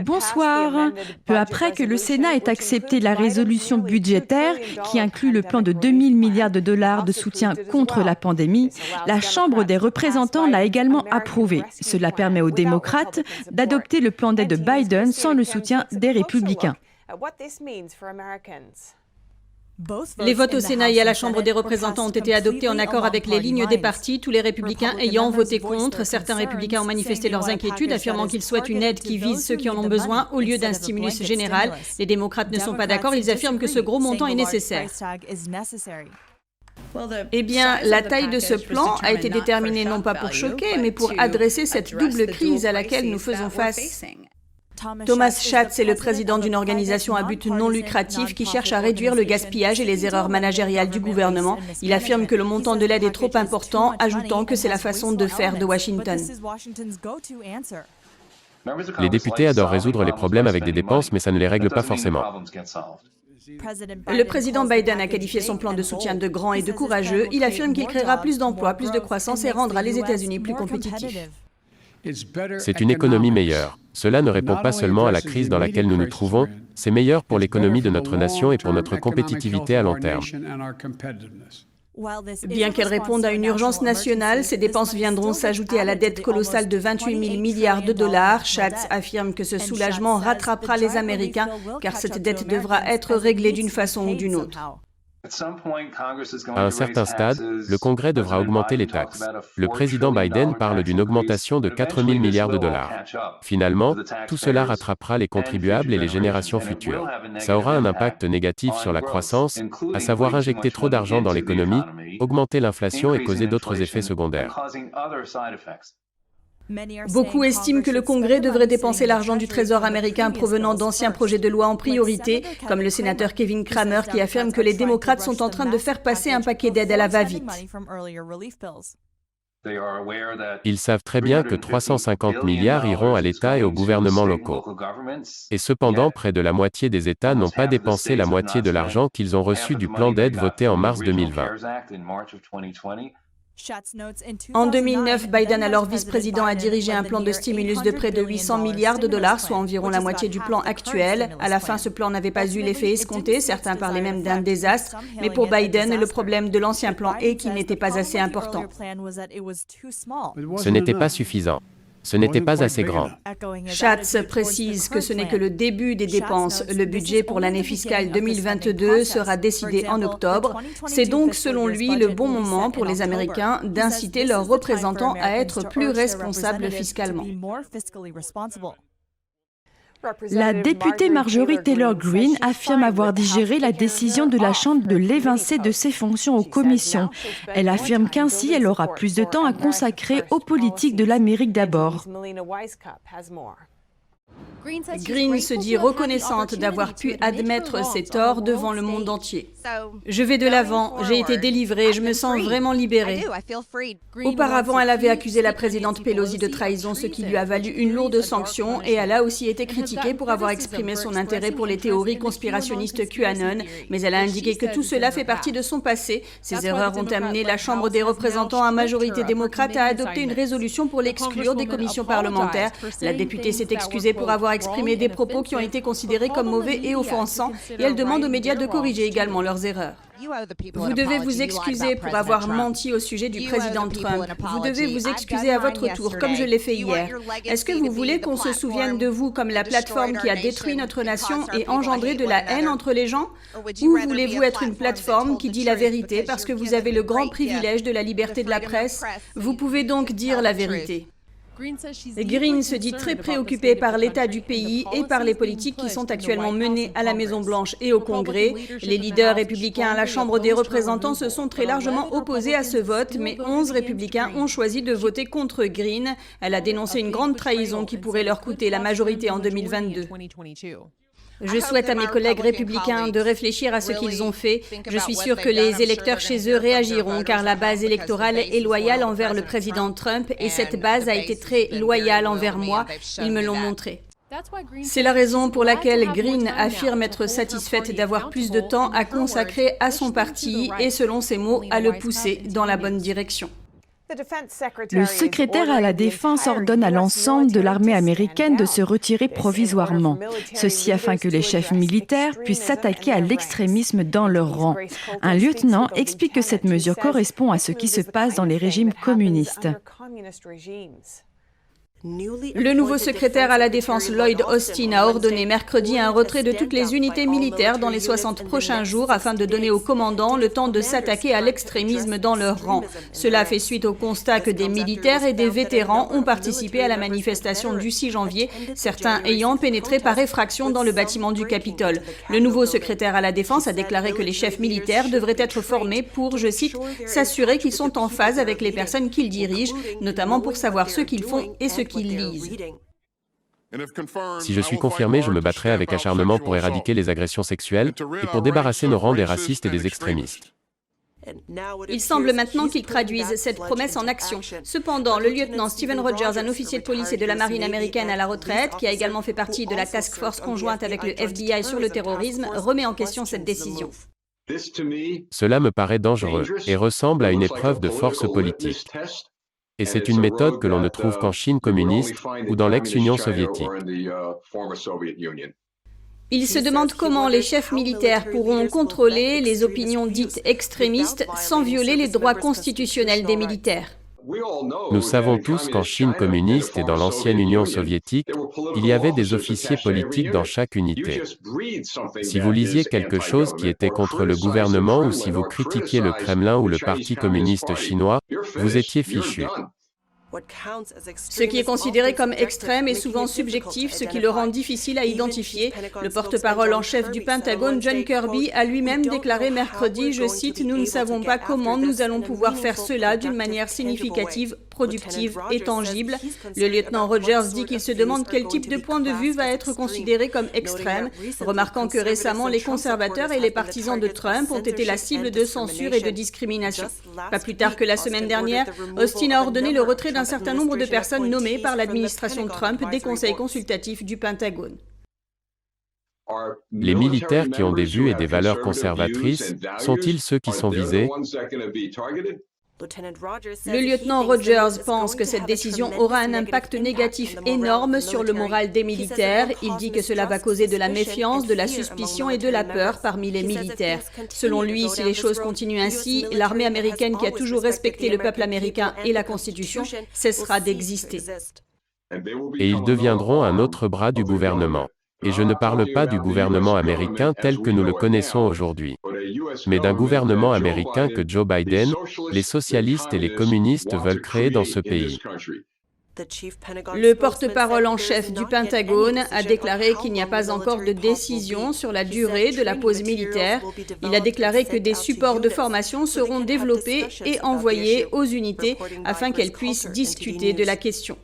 Bonsoir. Peu après que le Sénat ait accepté la résolution budgétaire qui inclut le plan de 2 000 milliards de dollars de soutien contre la pandémie, la Chambre des représentants l'a également approuvé. Cela permet aux démocrates d'adopter le plan d'aide de Biden sans le soutien des républicains. Les votes au Sénat et à la Chambre des représentants ont été adoptés en accord avec les lignes des partis, tous les républicains ayant voté contre. Certains républicains ont manifesté leurs inquiétudes, affirmant qu'ils souhaitent une aide qui vise ceux qui en ont besoin au lieu d'un stimulus général. Les démocrates ne sont pas d'accord, ils affirment que ce gros montant est nécessaire. Eh bien, la taille de ce plan a été déterminée non pas pour choquer, mais pour adresser cette double crise à laquelle nous faisons face. Thomas Schatz est le président d'une organisation à but non lucratif qui cherche à réduire le gaspillage et les erreurs managériales du gouvernement. Il affirme que le montant de l'aide est trop important, ajoutant que c'est la façon de faire de Washington. Les députés adorent résoudre les problèmes avec des dépenses, mais ça ne les règle pas forcément. Le président Biden a qualifié son plan de soutien de grand et de courageux. Il affirme qu'il créera plus d'emplois, plus de croissance et rendra les États-Unis plus compétitifs. C'est une économie meilleure. Cela ne répond pas seulement à la crise dans laquelle nous nous trouvons, c'est meilleur pour l'économie de notre nation et pour notre compétitivité à long terme. Bien qu'elle réponde à une urgence nationale, ces dépenses viendront s'ajouter à la dette colossale de 28 000 milliards de dollars. Schatz affirme que ce soulagement rattrapera les Américains, car cette dette devra être réglée d'une façon ou d'une autre. À un certain stade, le Congrès devra augmenter les taxes. Le président Biden parle d'une augmentation de 4 000 milliards de dollars. Finalement, tout cela rattrapera les contribuables et les générations futures. Ça aura un impact négatif sur la croissance, à savoir injecter trop d'argent dans l'économie, augmenter l'inflation et causer d'autres effets secondaires. Beaucoup estiment que le Congrès devrait dépenser l'argent du Trésor américain provenant d'anciens projets de loi en priorité, comme le sénateur Kevin Cramer qui affirme que les démocrates sont en train de faire passer un paquet d'aides à la va-vite. Ils savent très bien que 350 milliards iront à l'État et aux gouvernements locaux. Et cependant, près de la moitié des États n'ont pas dépensé la moitié de l'argent qu'ils ont reçu du plan d'aide voté en mars 2020. En 2009, Biden, alors vice-président, a dirigé un plan de stimulus de près de 800 milliards de dollars, soit environ la moitié du plan actuel. À la fin, ce plan n'avait pas eu l'effet escompté, certains parlaient même d'un désastre, mais pour Biden, le problème de l'ancien plan est qu'il n'était pas assez important. Ce n'était pas suffisant. Ce n'était pas assez grand. Schatz précise que ce n'est que le début des dépenses. Le budget pour l'année fiscale 2022 sera décidé en octobre. C'est donc, selon lui, le bon moment pour les Américains d'inciter leurs représentants à être plus responsables fiscalement. La députée Marjorie Taylor Greene affirme avoir digéré la décision de la Chambre de l'évincer de ses fonctions aux commissions. Elle affirme qu'ainsi, elle aura plus de temps à consacrer aux politiques de l'Amérique d'abord. Greene se dit reconnaissante d'avoir pu admettre ses torts devant le monde entier. Je vais de l'avant, j'ai été délivrée, je me sens vraiment libérée. Auparavant, elle avait accusé la présidente Pelosi de trahison, ce qui lui a valu une lourde sanction, et elle a aussi été critiquée pour avoir exprimé son intérêt pour les théories conspirationnistes QAnon, mais elle a indiqué que tout cela fait partie de son passé. Ces erreurs ont amené la Chambre des représentants à majorité démocrate à adopter une résolution pour l'exclure des commissions parlementaires. La députée s'est excusée pour avoir exprimé des propos qui ont été considérés comme mauvais et offensants, et elle demande aux médias de corriger également leurs erreurs. Vous devez vous excuser pour avoir menti au sujet du président Trump. Vous devez vous excuser à votre tour, comme je l'ai fait hier. Est-ce que vous voulez qu'on se souvienne de vous comme la plateforme qui a détruit notre nation et engendré de la haine entre les gens? Ou voulez-vous être une plateforme qui dit la vérité parce que vous avez le grand privilège de la liberté de la presse? Vous pouvez donc dire la vérité. Greene se dit très préoccupée par l'état du pays et par les politiques qui sont actuellement menées à la Maison-Blanche et au Congrès. Les leaders républicains à la Chambre des représentants se sont très largement opposés à ce vote, mais 11 républicains ont choisi de voter contre Greene. Elle a dénoncé une grande trahison qui pourrait leur coûter la majorité en 2022. Je souhaite à mes collègues républicains de réfléchir à ce qu'ils ont fait. Je suis sûre que les électeurs chez eux réagiront car la base électorale est loyale envers le président Trump et cette base a été très loyale envers moi. Ils me l'ont montré. C'est la raison pour laquelle Greene affirme être satisfaite d'avoir plus de temps à consacrer à son parti et, selon ses mots, à le pousser dans la bonne direction. Le secrétaire à la Défense ordonne à l'ensemble de l'armée américaine de se retirer provisoirement, ceci afin que les chefs militaires puissent s'attaquer à l'extrémisme dans leur rang. Un lieutenant explique que cette mesure correspond à ce qui se passe dans les régimes communistes. Le nouveau secrétaire à la Défense Lloyd Austin a ordonné mercredi un retrait de toutes les unités militaires dans les 60 prochains jours afin de donner aux commandants le temps de s'attaquer à l'extrémisme dans leur rang. Cela fait suite au constat que des militaires et des vétérans ont participé à la manifestation du 6 janvier, certains ayant pénétré par effraction dans le bâtiment du Capitole. Le nouveau secrétaire à la Défense a déclaré que les chefs militaires devraient être formés pour, je cite, « s'assurer qu'ils sont en phase avec les personnes qu'ils dirigent, notamment pour savoir ce qu'ils font et ce qu'ils lisent. » Si je suis confirmé, je me battrai avec acharnement pour éradiquer les agressions sexuelles et pour débarrasser nos rangs des racistes et des extrémistes. Il semble maintenant qu'ils traduisent cette promesse en action. Cependant, le lieutenant Stephen Rogers, un officier de police et de la marine américaine à la retraite, qui a également fait partie de la task force conjointe avec le FBI sur le terrorisme, remet en question cette décision. Cela me paraît dangereux et ressemble à une épreuve de force politique. Et c'est une méthode que l'on ne trouve qu'en Chine communiste ou dans l'ex-Union soviétique. Il se demande comment les chefs militaires pourront contrôler les opinions dites extrémistes sans violer les droits constitutionnels des militaires. Nous savons tous qu'en Chine communiste et dans l'ancienne Union soviétique, il y avait des officiers politiques dans chaque unité. Si vous lisiez quelque chose qui était contre le gouvernement ou si vous critiquiez le Kremlin ou le Parti communiste chinois, vous étiez fichu. Ce qui est considéré comme extrême est souvent subjectif, ce qui le rend difficile à identifier. Le porte-parole en chef du Pentagone, John Kirby, a lui-même déclaré mercredi, je cite, « Nous ne savons pas comment nous allons pouvoir faire cela d'une manière significative, productive et tangible. » Le lieutenant Rogers dit qu'il se demande quel type de point de vue va être considéré comme extrême, remarquant que récemment les conservateurs et les partisans de Trump ont été la cible de censure et de discrimination. Pas plus tard que la semaine dernière, Austin a ordonné le retrait d'un certain nombre de personnes nommées par l'administration Trump des conseils consultatifs du Pentagone. Les militaires qui ont des vues et des valeurs conservatrices sont-ils ceux qui sont visés ? Le lieutenant Rogers pense que cette décision aura un impact négatif énorme sur le moral des militaires. Il dit que cela va causer de la méfiance, de la suspicion et de la peur parmi les militaires. Selon lui, si les choses continuent ainsi, l'armée américaine qui a toujours respecté le peuple américain et la Constitution cessera d'exister. Et ils deviendront un autre bras du gouvernement. Et je ne parle pas du gouvernement américain tel que nous le connaissons aujourd'hui, mais d'un gouvernement américain que Joe Biden, les socialistes et les communistes veulent créer dans ce pays. Le porte-parole en chef du Pentagone a déclaré qu'il n'y a pas encore de décision sur la durée de la pause militaire. Il a déclaré que des supports de formation seront développés et envoyés aux unités afin qu'elles puissent discuter de la question.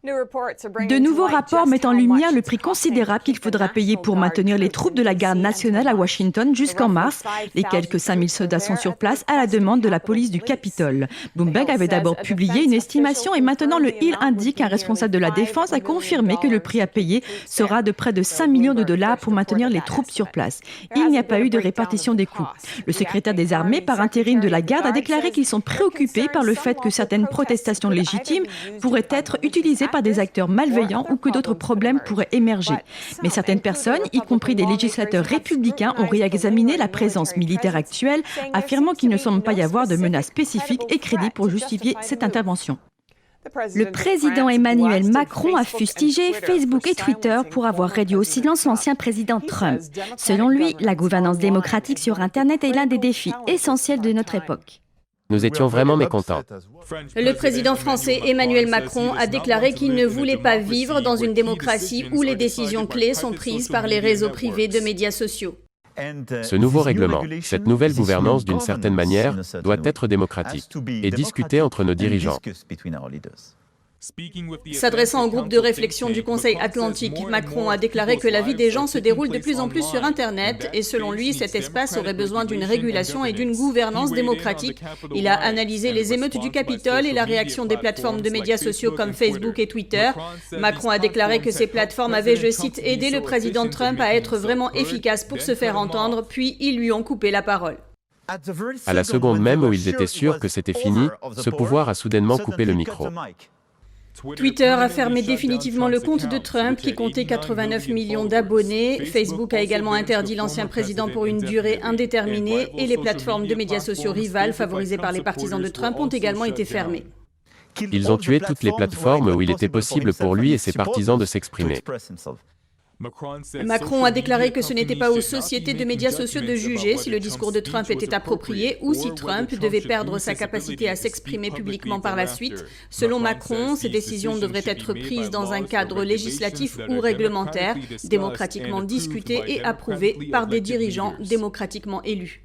De nouveaux rapports mettent en lumière le prix considérable qu'il faudra payer pour maintenir les troupes de la garde nationale à Washington jusqu'en mars. Les quelques 5000 soldats sont sur place à la demande de la police du Capitole. Bloomberg avait d'abord publié une estimation et maintenant le Hill indique qu'un responsable de la défense a confirmé que le prix à payer sera de près de 5 millions de dollars pour maintenir les troupes sur place. Il n'y a pas eu de répartition des coûts. Le secrétaire des armées par intérim de la garde a déclaré qu'ils sont préoccupés par le fait que certaines protestations légitimes pourraient être utilisées par des acteurs malveillants ou que d'autres problèmes pourraient émerger. Mais certaines personnes, y compris des législateurs républicains, ont réexaminé la présence militaire actuelle, affirmant qu'il ne semble pas y avoir de menaces spécifiques et crédibles pour justifier cette intervention. Le président Emmanuel Macron a fustigé Facebook et Twitter pour avoir réduit au silence l'ancien président Trump. Selon lui, la gouvernance démocratique sur Internet est l'un des défis essentiels de notre époque. Nous étions vraiment mécontents. Le président français Emmanuel Macron a déclaré qu'il ne voulait pas vivre dans une démocratie où les décisions clés sont prises par les réseaux privés de médias sociaux. Ce nouveau règlement, cette nouvelle gouvernance d'une certaine manière, doit être démocratique et discutée entre nos dirigeants. S'adressant au groupe de réflexion du Conseil Atlantique, Macron a déclaré que la vie des gens se déroule de plus en plus sur Internet et selon lui, cet espace aurait besoin d'une régulation et d'une gouvernance démocratique. Il a analysé les émeutes du Capitole et la réaction des plateformes de médias sociaux comme Facebook et Twitter. Macron a déclaré que ces plateformes avaient, je cite, « aidé le président Trump à être vraiment efficace pour se faire entendre, puis ils lui ont coupé la parole ». À la seconde même où ils étaient sûrs que c'était fini, ce pouvoir a soudainement coupé le micro. Twitter a fermé définitivement le compte de Trump qui comptait 89 millions d'abonnés. Facebook a également interdit l'ancien président pour une durée indéterminée et les plateformes de médias sociaux rivales favorisées par les partisans de Trump ont également été fermées. Ils ont tué toutes les plateformes où il était possible pour lui et ses partisans de s'exprimer. Macron a déclaré que ce n'était pas aux sociétés de médias sociaux de juger si le discours de Trump était approprié ou si Trump devait perdre sa capacité à s'exprimer publiquement par la suite. Selon Macron, ces décisions devraient être prises dans un cadre législatif ou réglementaire, démocratiquement discuté et approuvé par des dirigeants démocratiquement élus.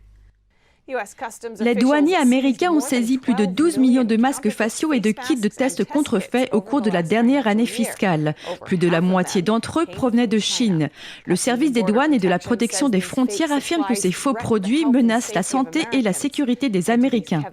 Les douaniers américains ont saisi plus de 12 millions de masques faciaux et de kits de tests contrefaits au cours de la dernière année fiscale. Plus de la moitié d'entre eux provenaient de Chine. Le service des douanes et de la protection des frontières affirme que ces faux produits menacent la santé et la sécurité des Américains.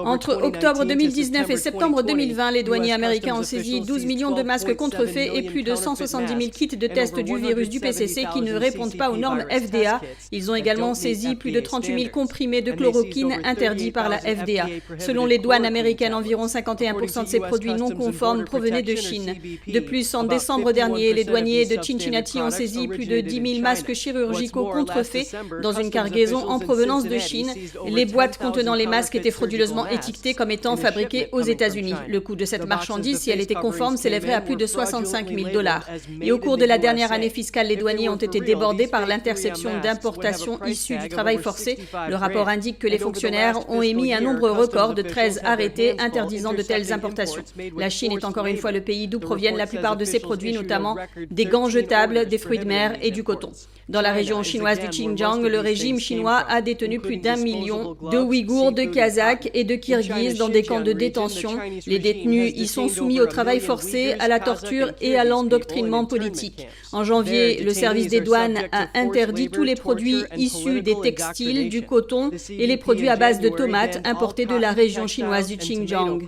Entre octobre 2019 et septembre 2020, les douaniers américains ont saisi 12 millions de masques contrefaits et plus de 170 000 kits de tests du virus du PCC qui ne répondent pas aux normes FDA. Ils ont également saisi plus de 38 000 comprimés de chloroquine interdits par la FDA. Selon les douanes américaines, environ 51% de ces produits non conformes provenaient de Chine. De plus, en décembre dernier, les douaniers de Cincinnati ont saisi plus de 10 000 masques chirurgicaux contrefaits dans une cargaison en provenance de Chine. Les boîtes contenant les masques étaient frauduleusement étiquetée comme étant fabriquée aux États-Unis. Le coût de cette marchandise, si elle était conforme, s'élèverait à plus de 65 000 $. Et au cours de la dernière année fiscale, les douaniers ont été débordés par l'interception d'importations issues du travail forcé. Le rapport indique que les fonctionnaires ont émis un nombre record de 13 arrêtés interdisant de telles importations. La Chine est encore une fois le pays d'où proviennent la plupart de ces produits, notamment des gants jetables, des fruits de mer et du coton. Dans la région chinoise du Xinjiang, le régime chinois a détenu plus d'1 million de Ouïghours, de Kazakhs et de Kirghizes dans des camps de détention. Les détenus y sont soumis au travail forcé, à la torture et à l'endoctrinement politique. En janvier, le service des douanes a interdit tous les produits issus des textiles, du coton et les produits à base de tomates importés de la région chinoise du Xinjiang.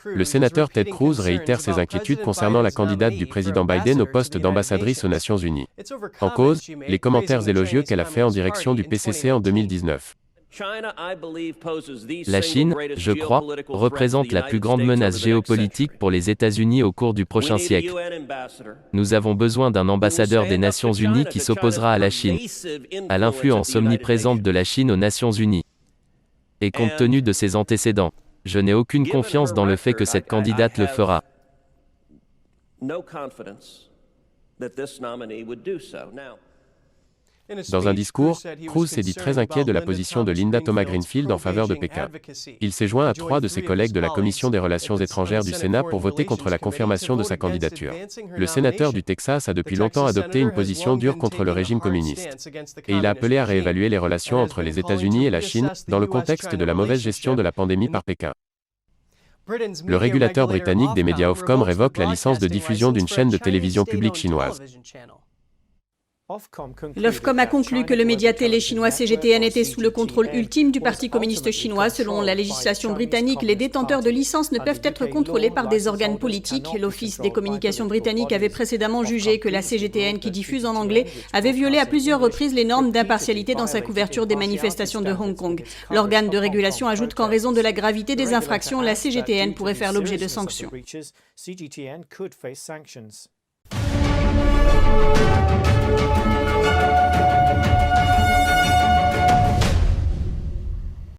Le sénateur Ted Cruz réitère ses inquiétudes concernant la candidate du président Biden au poste d'ambassadrice aux Nations Unies. En cause, les commentaires élogieux qu'elle a faits en direction du PCC en 2019. La Chine, je crois, représente la plus grande menace géopolitique pour les États-Unis au cours du prochain siècle. Nous avons besoin d'un ambassadeur des Nations Unies qui s'opposera à la Chine, à l'influence omniprésente de la Chine aux Nations Unies. Et compte tenu de ses antécédents, je n'ai aucune confiance dans le fait que cette candidate le fera. Dans un discours, Cruz s'est dit très inquiet de la position de Linda Thomas-Greenfield en faveur de Pékin. Il s'est joint à 3 de ses collègues de la Commission des Relations étrangères du Sénat pour voter contre la confirmation de sa candidature. Le sénateur du Texas a depuis longtemps adopté une position dure contre le régime communiste. Et il a appelé à réévaluer les relations entre les États-Unis et la Chine, dans le contexte de la mauvaise gestion de la pandémie par Pékin. Le régulateur britannique des médias Ofcom révoque la licence de diffusion d'une chaîne de télévision publique chinoise. L'Ofcom a conclu que le média télé chinois CGTN était sous le contrôle ultime du Parti communiste chinois. Selon la législation britannique, les détenteurs de licences ne peuvent être contrôlés par des organes politiques. L'Office des communications britannique avait précédemment jugé que la CGTN, qui diffuse en anglais, avait violé à plusieurs reprises les normes d'impartialité dans sa couverture des manifestations de Hong Kong. L'organe de régulation ajoute qu'en raison de la gravité des infractions, la CGTN pourrait faire l'objet de sanctions.